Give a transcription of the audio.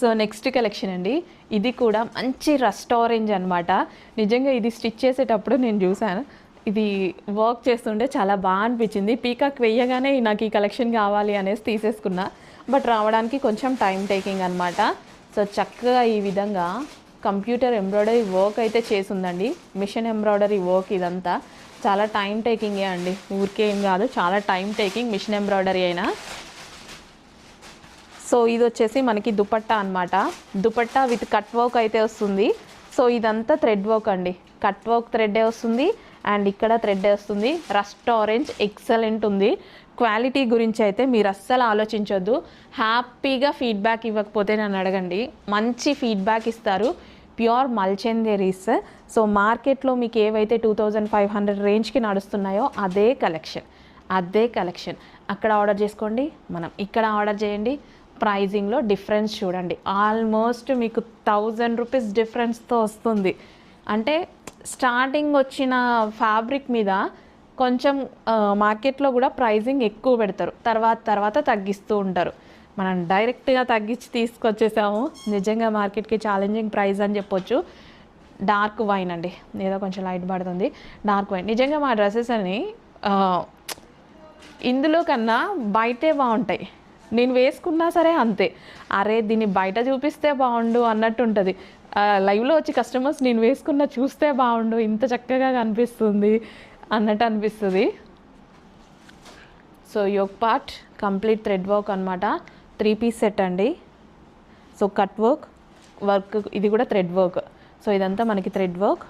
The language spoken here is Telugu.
సో నెక్స్ట్ కలెక్షన్ అండి, ఇది కూడా మంచి రస్ట్ ఆరెంజ్ అనమాట. నిజంగా ఇది స్టిచ్ చేసేటప్పుడు నేను చూసాను, ఇది వర్క్ చేస్తుంటే చాలా బాగా అనిపించింది. పీకాక్ వేయగానే నాకు ఈ కలెక్షన్ కావాలి అనేసి తీసేసుకున్నా, బట్ రావడానికి కొంచెం టైం టేకింగ్ అనమాట. సో చక్కగా ఈ విధంగా కంప్యూటర్ ఎంబ్రాయిడరీ వర్క్ అయితే చేసిందండి, మిషన్ ఎంబ్రాయిడరీ వర్క్. ఇదంతా చాలా టైం టేకింగే అండి, ఊరికే ఏం కాదు, చాలా టైం టేకింగ్ మిషన్ ఎంబ్రాయిడరీ అయినా. సో ఇది వచ్చేసి మనకి దుపట్టా అనమాట. దుపట్టా విత్ కట్ వర్క్ అయితే వస్తుంది. సో ఇదంతా థ్రెడ్ వర్క్ అండి, కట్ వర్క్ థ్రెడ్డే వస్తుంది అండ్ ఇక్కడ థ్రెడ్డే వస్తుంది. రస్ట్ ఆరెంజ్ ఎక్సలెంట్ ఉంది. క్వాలిటీ గురించి అయితే మీరు అస్సలు ఆలోచించొద్దు. హ్యాపీగా ఫీడ్బ్యాక్ ఇవ్వకపోతే నన్ను అడగండి, మంచి ఫీడ్బ్యాక్ ఇస్తారు. ప్యూర్ మల్చెందేరీస్. సో మార్కెట్లో మీకు ఏవైతే 2500 రేంజ్కి నడుస్తున్నాయో అదే కలెక్షన్ అక్కడ ఆర్డర్ చేసుకోండి, మనం ఇక్కడ ఆర్డర్ చేయండి. ప్రైజింగ్లో డిఫరెన్స్ చూడండి, ఆల్మోస్ట్ మీకు 1000 రూపీస్ డిఫరెన్స్తో వస్తుంది. అంటే స్టార్టింగ్ వచ్చిన ఫ్యాబ్రిక్ మీద కొంచెం మార్కెట్లో కూడా ప్రైజింగ్ ఎక్కువ పెడతారు, తర్వాత తగ్గిస్తూ ఉంటారు. మనం డైరెక్ట్గా తగ్గించి తీసుకొచ్చేసాము. నిజంగా మార్కెట్కి ఛాలెంజింగ్ ప్రైస్ అని చెప్పొచ్చు. డార్క్ వైన్ అండి, ఏదో కొంచెం లైట్ పడుతుంది, డార్క్ వైన్. నిజంగా మా డ్రెస్సెస్ అని ఇందులో కన్నా బయటే బాగుంటాయి. నేను వేసుకున్నా సరే అంతే, అరే దీన్ని బయట చూపిస్తే బాగుండు అన్నట్టు ఉంటుంది. లైవ్లో వచ్చి కస్టమర్స్ నేను వేసుకున్న చూస్తే బాగుండు, ఇంత చక్కగా కనిపిస్తుంది అన్నట్టు అనిపిస్తుంది. So yoke part complete thread work అనమాట. 3 పీస్ సెట్ అండి. సో కట్ వర్క్, ఇది కూడా థ్రెడ్ వర్క్. సో ఇదంతా మనకి థ్రెడ్ వర్క్.